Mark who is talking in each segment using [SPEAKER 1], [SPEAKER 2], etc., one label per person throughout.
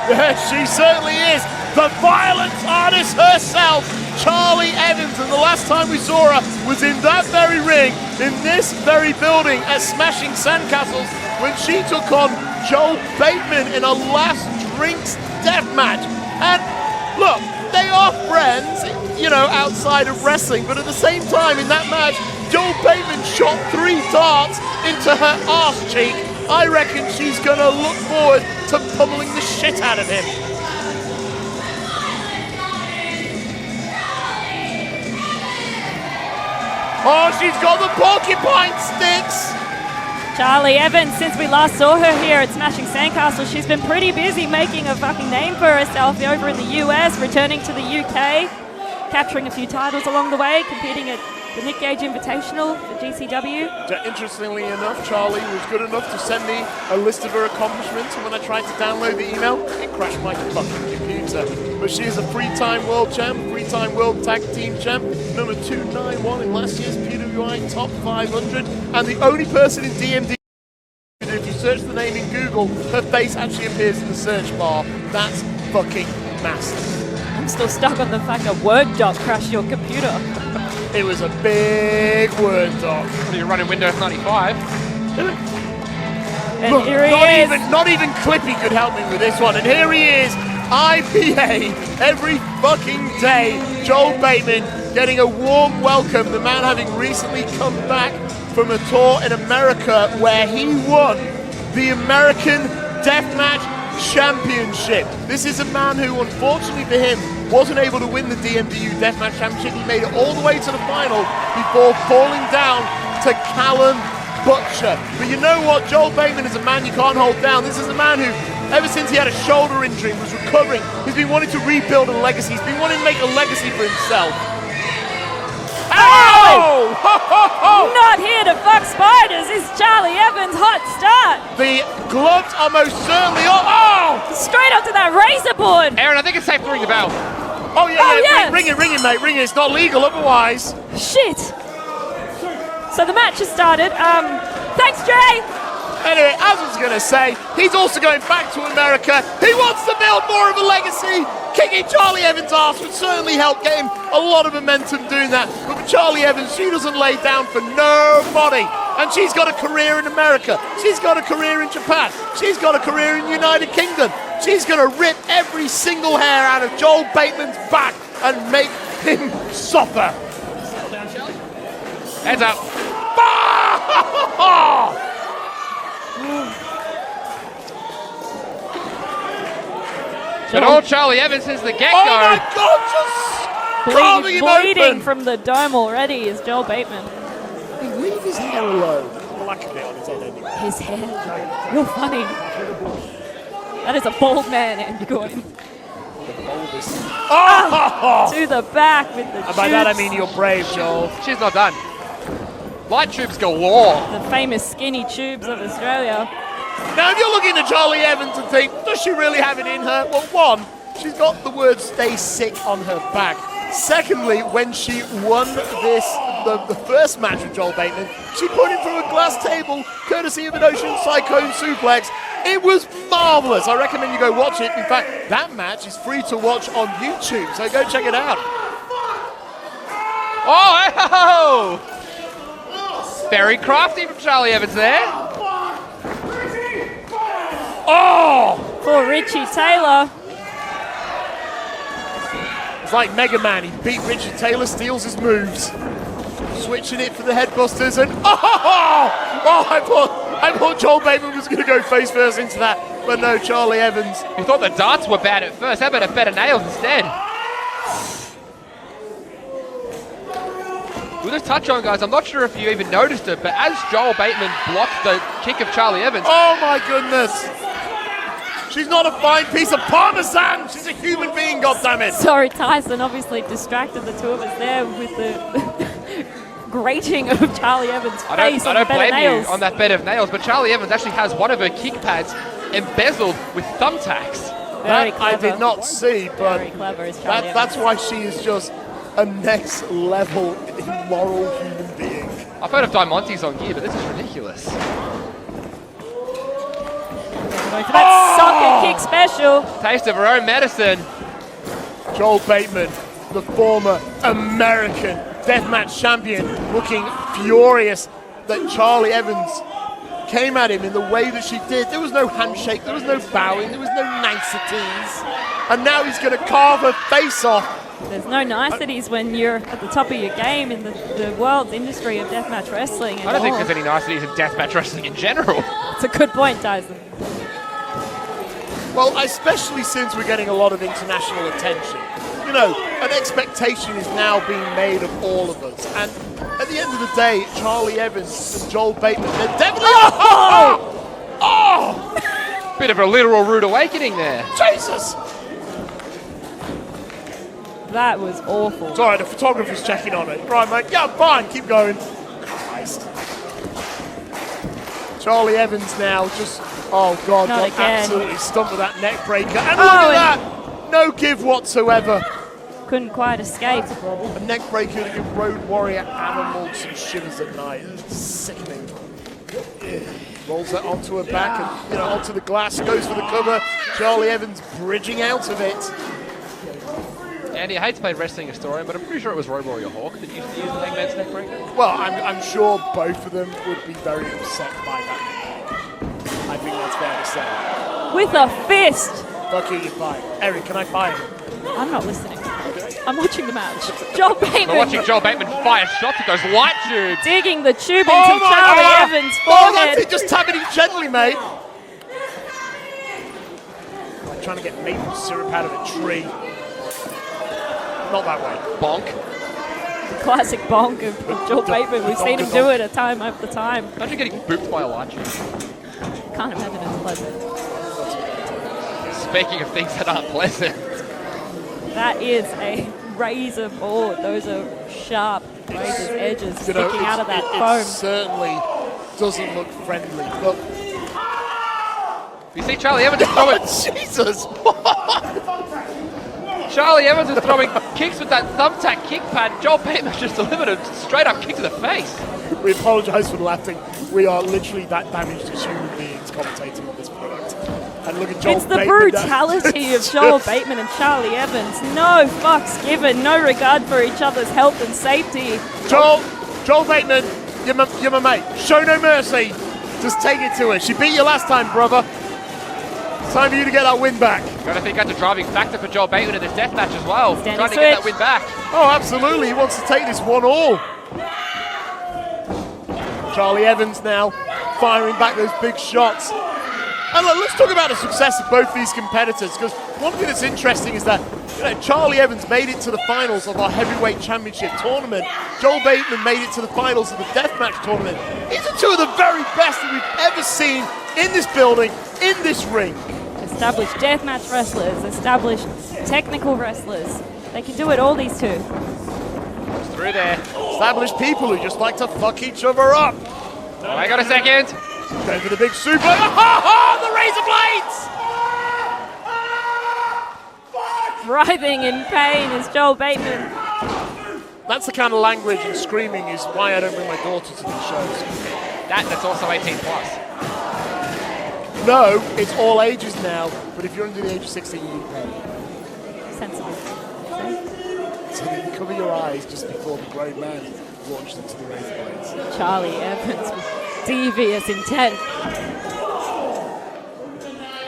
[SPEAKER 1] Yes, she certainly is. The violence artist herself, Charli Evans. And the last time we saw her was in that very ring, in this very building at Smashing Sandcastles, when she took on Joel Bateman in a last drinks death match. And look, they are friends, you know, outside of wrestling, but at the same time in that match, Joel Bateman shot 3 darts into her arse cheek. I reckon she's gonna look forward to pummeling the shit out of him. Oh, she's got the porcupine sticks!
[SPEAKER 2] Charli Evans, since we last saw her here at Smashing Sandcastles, she's been pretty busy making a fucking name for herself over in the US, returning to the UK, capturing a few titles along the way, competing at the Nick Gage Invitational for GCW.
[SPEAKER 1] Interestingly enough, Charli was good enough to send me a list of her accomplishments, and when I tried to download the email, it crashed my fucking computer. But she is a 3-time world champ, 3-time world tag team champ, number 291 in last year's PWI Top 500, and the only person in DMD, if you search the name in Google, her face actually appears in the search bar. That's fucking massive.
[SPEAKER 2] I'm still stuck on the fact that Word doc crashed your computer.
[SPEAKER 1] It was a big Word doc.
[SPEAKER 3] What are you running Windows 95?
[SPEAKER 2] And
[SPEAKER 1] look,
[SPEAKER 2] here he is.
[SPEAKER 1] Not even Clippy could help me with this one. And here he is, IPA every fucking day. Joel Bateman getting a warm welcome. The man having recently come back from a tour in America where he won the American Deathmatch Championship. This is a man who, unfortunately for him, wasn't able to win the DMDU Deathmatch Championship. He made it all the way to the final before falling down to Callum Butcher. But you know what? Joel Bateman is a man you can't hold down. This is a man who, ever since he had a shoulder injury, was recovering. He's been wanting to rebuild a legacy. He's been wanting to make a legacy for himself. Ow! Ho, ho, ho!
[SPEAKER 2] Not here to fuck spiders is Charli Evans' hot start.
[SPEAKER 1] The gloves are most certainly on. Oh!
[SPEAKER 2] Straight up to that razor board.
[SPEAKER 3] Aaron, I think it's safe to ring the bell.
[SPEAKER 1] Oh, yeah,
[SPEAKER 2] Oh,
[SPEAKER 1] yeah.
[SPEAKER 2] yeah.
[SPEAKER 1] Ring it, mate. Ring it. It's not legal otherwise.
[SPEAKER 2] Shit. So the match has started. Thanks, Jay.
[SPEAKER 1] Anyway, as I was going to say, he's also going back to America. He wants to build more of a legacy. Kicking Charli Evans' ass would certainly help get him a lot of momentum doing that. But with Charli Evans, she doesn't lay down for nobody. And she's got a career in America. She's got a career in Japan. She's got a career in the United Kingdom. She's going to rip every single hair out of Joel Bateman's back and make him suffer.
[SPEAKER 3] Heads up. But old Charli Evans is the get-go.
[SPEAKER 1] Oh my God, just carving him
[SPEAKER 2] Bleeding
[SPEAKER 1] open.
[SPEAKER 2] from the dome already is Joel Bateman.
[SPEAKER 1] Hey, leave his hair alone. Black a bit on his head anyway.
[SPEAKER 2] His hair. You're funny. That is a bold man, Andy Gordon.
[SPEAKER 1] Oh!
[SPEAKER 2] To the back with the
[SPEAKER 1] And by that I
[SPEAKER 2] tubes.
[SPEAKER 1] mean you're brave, Joel.
[SPEAKER 3] She's not done. Light tubes galore.
[SPEAKER 2] The famous skinny tubes of Australia.
[SPEAKER 1] Now, if you're looking at Charli Evans and think, does she really have it in her? Well, one, she's got the word "stay sick" on her back. Secondly, when she won the first match with Joel Bateman, she put him through a glass table, courtesy of an Ocean Cyclone suplex. It was marvelous. I recommend you go watch it. In fact, that match is free to watch on YouTube, so go check it out.
[SPEAKER 3] Oh, very crafty from Charli Evans there.
[SPEAKER 1] Oh!
[SPEAKER 2] For Richie Taylor.
[SPEAKER 1] It's like Mega Man. He beat Richard Taylor, steals his moves. Switching it for the headbusters, and I thought Joel Bateman was going to go face first into that, but no, Charli Evans.
[SPEAKER 3] You thought the darts were bad at first. How about a better nails instead? We'll just touch on, guys. I'm not sure if you even noticed it, but as Joel Bateman blocked the kick of Charli Evans,
[SPEAKER 1] Oh my goodness! She's not a fine piece of parmesan. She's a human being. goddammit.
[SPEAKER 2] Sorry, Tyson obviously distracted the two of us there with the grating of Charli Evans' face
[SPEAKER 3] I
[SPEAKER 2] on
[SPEAKER 3] don't
[SPEAKER 2] the bed of
[SPEAKER 3] blame you
[SPEAKER 2] nails.
[SPEAKER 3] on that bed of nails, but Charli Evans actually has one of her kick pads embezzled with thumbtacks.
[SPEAKER 2] Very
[SPEAKER 1] That I
[SPEAKER 2] clever.
[SPEAKER 1] did not see, but
[SPEAKER 2] Very clever is Charli Evans.
[SPEAKER 1] that's why she is just a next level immoral human being.
[SPEAKER 3] I've heard of Diamantes on gear, but this is ridiculous.
[SPEAKER 2] Going for that soccer Nothing special.
[SPEAKER 3] Taste of her own medicine.
[SPEAKER 1] Joel Bateman, the former American deathmatch champion, looking furious that Charli Evans came at him in the way that she did. There was no handshake, there was no bowing, there was no niceties. And now he's going to carve her face off.
[SPEAKER 2] There's no niceties when you're at the top of your game in the world's industry of deathmatch wrestling.
[SPEAKER 3] I don't think there's any niceties in deathmatch wrestling in general.
[SPEAKER 2] It's a good point, Tyson.
[SPEAKER 1] Well, especially since we're getting a lot of international attention. You know, an expectation is now being made of all of us. And at the end of the day, Charli Evans and Joel Bateman, they're definitely... Oh!
[SPEAKER 3] Bit of a literal rude awakening there.
[SPEAKER 1] Jesus!
[SPEAKER 2] That was awful.
[SPEAKER 1] Sorry, the photographer's checking on it. Right, mate. Yeah, fine. Keep going. Christ. Charli Evans now just... Oh, God.
[SPEAKER 2] Not
[SPEAKER 1] Got
[SPEAKER 2] again.
[SPEAKER 1] absolutely stumped with that neck breaker. And look at that! No give whatsoever.
[SPEAKER 2] Couldn't quite escape.
[SPEAKER 1] A neck breaker to give Road Warrior Animal some shivers at night. It's sickening. Rolls that onto her back and, you know, onto the glass. Goes for the cover. Charli Evans bridging out of it.
[SPEAKER 3] Andy, I hate to play wrestling historian, but I'm pretty sure it was Road Warrior Hawk that used to use the Hangman's neck breaker.
[SPEAKER 1] Well, I'm sure both of them would be very upset by that. I think that's fair to say.
[SPEAKER 2] With a fist.
[SPEAKER 1] Fuck you, you're fine. Eric, can I fire him?
[SPEAKER 2] I'm not listening. I'm watching the match. Joel Bateman.
[SPEAKER 3] We're watching Joel Bateman fire shots at those light tubes.
[SPEAKER 2] Digging the tube into
[SPEAKER 1] Oh my
[SPEAKER 2] Charli
[SPEAKER 1] God.
[SPEAKER 2] Evans'
[SPEAKER 1] Oh, that's
[SPEAKER 2] forehead.
[SPEAKER 1] it. Just tap it in gently, mate. Like trying to get maple syrup out of a tree. Not that way.
[SPEAKER 3] Bonk.
[SPEAKER 2] Classic bonk of Joel Bateman. We've seen him do it time after time.
[SPEAKER 3] Imagine getting booped by a light tube.
[SPEAKER 2] Can't imagine it's pleasant.
[SPEAKER 3] Speaking of things that aren't pleasant.
[SPEAKER 2] That is a razor board. Those are sharp razor's edges sticking out of that
[SPEAKER 1] it
[SPEAKER 2] foam.
[SPEAKER 1] certainly doesn't look friendly. Look.
[SPEAKER 3] You see Charli Evans is throwing...
[SPEAKER 1] Jesus!
[SPEAKER 3] Charli Evans is throwing kicks with that thumbtack kick pad. Joel Bateman just delivered a straight up kick to the face.
[SPEAKER 1] We apologise for laughing. We are literally that damaged as human beings commentating on this product. And look at Joel
[SPEAKER 2] It's the
[SPEAKER 1] Bateman
[SPEAKER 2] brutality of Joel Bateman and Charli Evans. No fucks given, no regard for each other's health and safety.
[SPEAKER 1] Joel Bateman, you're my mate. Show no mercy. Just take it to her. She beat you last time, brother. It's time for you to get that win back.
[SPEAKER 3] Gotta think that's a driving factor for Joel Bateman in this death match as well.
[SPEAKER 2] Standing
[SPEAKER 3] Trying to get that
[SPEAKER 2] switch.
[SPEAKER 3] win back.
[SPEAKER 1] Oh, absolutely. He wants to take this 1-all. Charli Evans now firing back those big shots. And look, let's talk about the success of both these competitors, because one thing that's interesting is that Charli Evans made it to the finals of our heavyweight championship tournament. Joel Bateman made it to the finals of the deathmatch tournament. These are two of the very best that we've ever seen in this building, in this ring.
[SPEAKER 2] Established deathmatch wrestlers, established technical wrestlers. They can do it all, these two.
[SPEAKER 3] It's through there.
[SPEAKER 1] Established people who just like to fuck each other up.
[SPEAKER 3] Oh, I got a second.
[SPEAKER 1] Going for the big super. Oh, the razor blades!
[SPEAKER 2] Writhing in pain is Joel Bateman.
[SPEAKER 1] That's the kind of language and screaming is why I don't bring my daughter to these shows.
[SPEAKER 3] That's also 18 plus.
[SPEAKER 1] No, it's all ages now, but if you're under the age of 16, you need pay.
[SPEAKER 2] Sensible.
[SPEAKER 1] So that you cover your eyes just before the grown man launched into the razor blades.
[SPEAKER 2] Charli Evans with devious intent.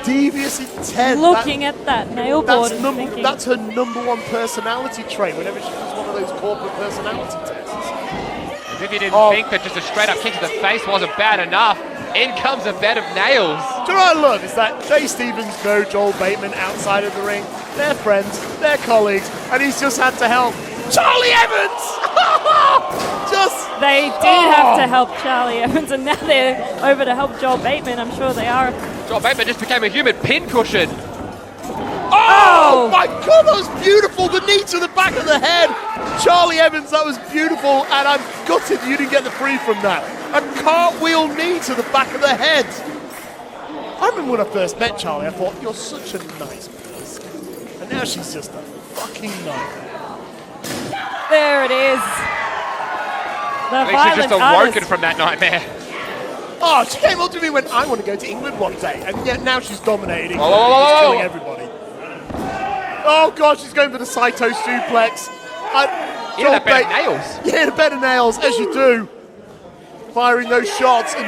[SPEAKER 1] Devious intent.
[SPEAKER 2] Looking at that nail board and thinking,
[SPEAKER 1] that's her #1 personality trait whenever she does one of those corporate personality tests.
[SPEAKER 3] As if you didn't think that just a straight up kick to the face wasn't bad enough. In comes a bed of nails.
[SPEAKER 1] Do you know what I love? Is that Jay Stevens know Joel Bateman outside of the ring. They're friends, they're colleagues, and he's just had to help Charli Evans!
[SPEAKER 2] They did have to help Charli Evans, and now they're over to help Joel Bateman. I'm sure they are.
[SPEAKER 3] Joel Bateman just became a human pincushion.
[SPEAKER 1] Oh my God, that was beautiful. The knee to the back of the head. Charli Evans, that was beautiful, and I'm gutted you didn't get the free from that. A cartwheel knee to the back of the head. I remember when I first met Charli, I thought, you're such a nice person. And now she's just a fucking nightmare.
[SPEAKER 2] There it is. The
[SPEAKER 3] At least she's just
[SPEAKER 2] violent
[SPEAKER 3] awoken
[SPEAKER 2] artist.
[SPEAKER 3] from that nightmare.
[SPEAKER 1] Oh, she came up to me when I want to go to England one day, and yet now she's dominating.
[SPEAKER 3] Whoa, whoa, whoa,
[SPEAKER 1] She's
[SPEAKER 3] whoa.
[SPEAKER 1] killing everybody. Oh God, she's going for the Saito suplex.
[SPEAKER 3] Hit a better nails.
[SPEAKER 1] Yeah, the better nails, as you do. Firing those shots, and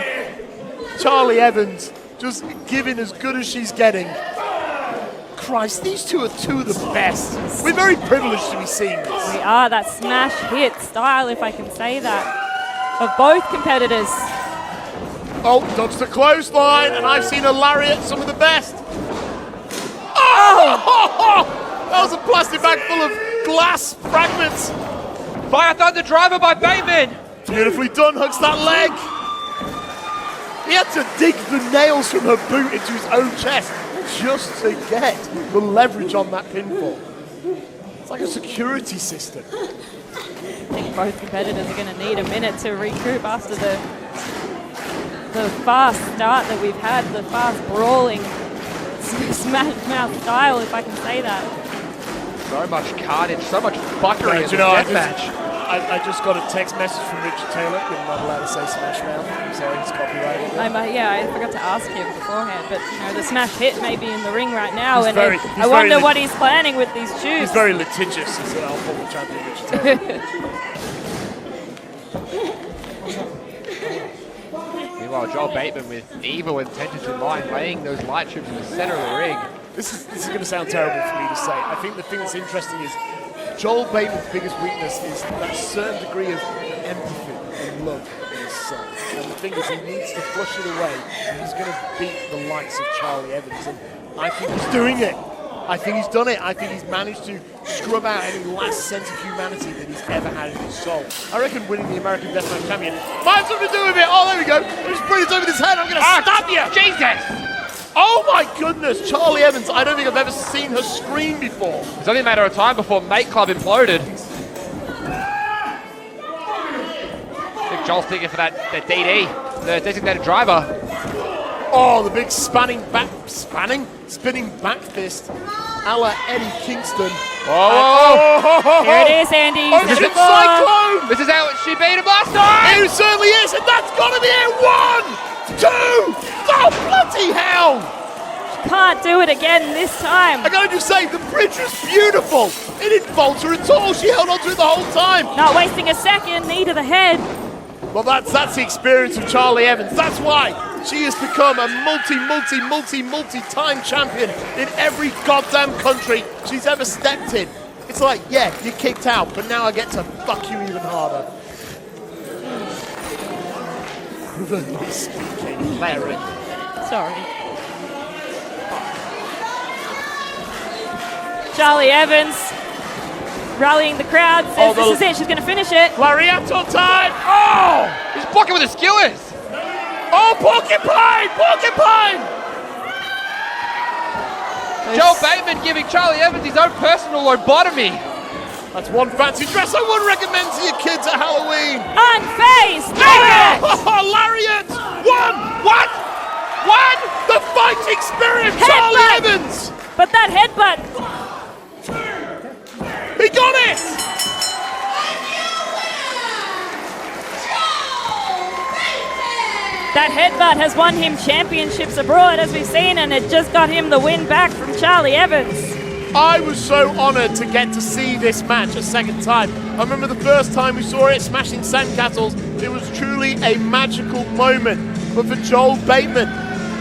[SPEAKER 1] Charli Evans just giving as good as she's getting. Christ, these two are two of the best. We're very privileged to be seeing this.
[SPEAKER 2] We are that smash hit style, if I can say that, of both competitors.
[SPEAKER 1] Oh, dodged the clothesline, and I've seen a lariat, some of the best. Oh! That was a plastic bag full of glass fragments.
[SPEAKER 3] Fire Thunder driver by Bateman.
[SPEAKER 1] Beautifully done, hugs that leg. He had to dig the nails from her boot into his own chest just to get the leverage on that pinfall. It's like a security system.
[SPEAKER 2] I think both competitors are going to need a minute to recoup after the fast start that we've had, the fast brawling smash mouth style, if I can say that.
[SPEAKER 3] So much carnage, so much buttering in the deathmatch.
[SPEAKER 1] I just got a text message from Richard Taylor. You're not allowed to say Smash Mouth. I'm sorry, he's copyrighted.
[SPEAKER 2] I forgot to ask him beforehand, but you know the smash hit may be in the ring right now,
[SPEAKER 1] He's
[SPEAKER 2] and
[SPEAKER 1] very-
[SPEAKER 2] I wonder what he's planning with these shoes.
[SPEAKER 1] He's very litigious, as an former champion, Richard Taylor.
[SPEAKER 3] Meanwhile, Joel Bateman with evil intentions in mind, laying those light tubes in the center of the ring.
[SPEAKER 1] This is going to sound terrible for me to say. I think the thing that's interesting is Joel Bateman's biggest weakness is that certain degree of empathy and love in his son. And the thing is, he needs to flush it away. And he's going to beat the likes of Charli Evans. And I think he's doing it. I think he's done it. I think he's managed to scrub out any last sense of humanity that he's ever had in his soul. I reckon winning the American Deathmatch Champion might have something to do with it. Oh, there we go. Just bring it over his head. I'm going to stab you.
[SPEAKER 3] Jesus!
[SPEAKER 1] Oh my goodness, Charli Evans. I don't think I've ever seen her scream before.
[SPEAKER 3] It's only a matter of time before Mate Club imploded. I think Joel's thinking for that DD, the designated driver.
[SPEAKER 1] Oh, the big spinning back fist, a la Eddie Kingston.
[SPEAKER 3] Oh,
[SPEAKER 2] Here it is, Andy.
[SPEAKER 1] Oh, it's a cyclone!
[SPEAKER 3] This is how she beat him last time!
[SPEAKER 1] It certainly is, and that's got to be it. 1, 2, oh bloody hell!
[SPEAKER 2] Can't do it again this time.
[SPEAKER 1] I gotta just say, the bridge was beautiful. It didn't falter at all. She held on to it the whole time.
[SPEAKER 2] Not wasting a second. Knee to the head.
[SPEAKER 1] Well, that's the experience of Charli Evans. That's why she has become a multi-time champion in every goddamn country she's ever stepped in. It's like, yeah, you kicked out, but now I get to fuck you even harder. Criminally speaking, Larry.
[SPEAKER 2] Sorry. Charli Evans rallying the crowd, says this is it, she's going to finish it.
[SPEAKER 1] Lariato time! Oh!
[SPEAKER 3] He's blocking with the skewers!
[SPEAKER 1] Oh, porcupine! Porcupine!
[SPEAKER 3] Joel Bateman giving Charli Evans his own personal lobotomy.
[SPEAKER 1] That's one fancy dress I wouldn't recommend to your kids at Halloween.
[SPEAKER 2] Unfazed! Lariat!
[SPEAKER 1] Oh, Lariat! What? The fighting spirit of
[SPEAKER 2] Headbutt!
[SPEAKER 1] Charli Evans!
[SPEAKER 2] But that headbutt,
[SPEAKER 1] He got it!
[SPEAKER 2] that headbutt has won him championships abroad, as we've seen, and it just got him the win back from Charli Evans.
[SPEAKER 1] I was so honoured to get to see this match a second time. I remember the first time we saw it, Smashing Sandcastles. It was truly a magical moment. But for Joel Bateman,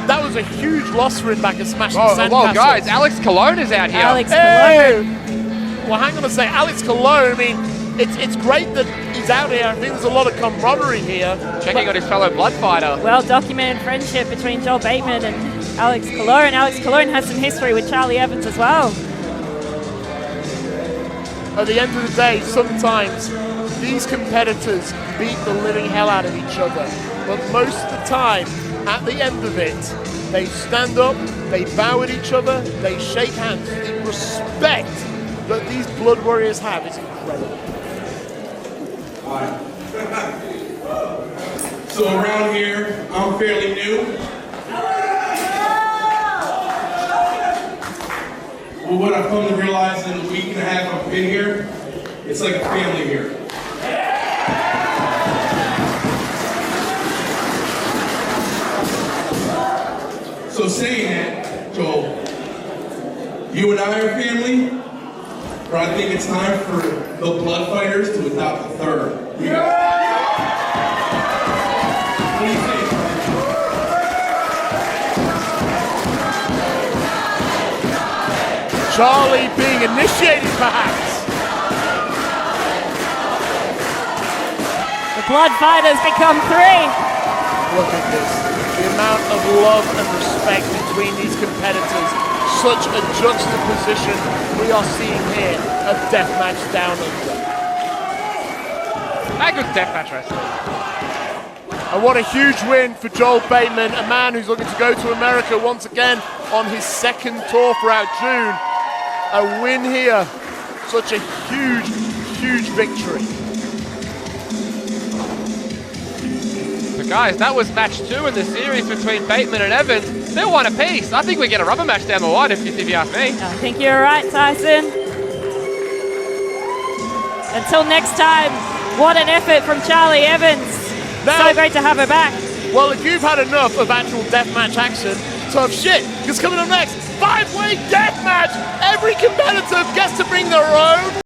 [SPEAKER 1] that was a huge loss for him back at Smashing Sandcastles.
[SPEAKER 3] Well, guys, Alex Colon is out here.
[SPEAKER 2] Alex
[SPEAKER 1] Hey!
[SPEAKER 2] Colon.
[SPEAKER 1] Well, hang on a second. Alex Colon, I mean, it's great that he's out here. I think there's a lot of camaraderie here.
[SPEAKER 3] Checking on his fellow blood fighter.
[SPEAKER 2] Well-documented friendship between Joel Bateman and Alex Colon. Alex Colon has some history with Charli Evans as well.
[SPEAKER 1] At the end of the day, sometimes these competitors beat the living hell out of each other. But most of the time, at the end of it, they stand up, they bow at each other, they shake hands. The respect that these blood warriors have is incredible.
[SPEAKER 4] So around here, I'm fairly new. Well, what I've come to realize in the week and a half I've been here, it's like a family here. So saying that, Joel, you and I are family, but I think it's time for the blood fighters to adopt a third. We got. What do you think?
[SPEAKER 1] Charli being initiated, perhaps.
[SPEAKER 2] The blood fighters become 3.
[SPEAKER 1] Look at this. The amount of love and respect between these competitors. Such a juxtaposition we are seeing here of Deathmatch Down Under.
[SPEAKER 3] How good deathmatch wrestling.
[SPEAKER 1] And what a huge win for Joel Bateman, a man who's looking to go to America once again on his second tour throughout June. A win here, such a huge, huge victory.
[SPEAKER 3] But guys, that was match 2 in the series between Bateman and Evans. They're one apiece. I think we get a rubber match down the line if you ask me.
[SPEAKER 2] I think you're right, Tyson. Until next time, what an effort from Charli Evans.
[SPEAKER 1] Now,
[SPEAKER 2] so great to have her back.
[SPEAKER 1] Well, if you've had enough of actual deathmatch action, tough shit, because coming up next, 5-way deathmatch. Every competitor gets to bring their own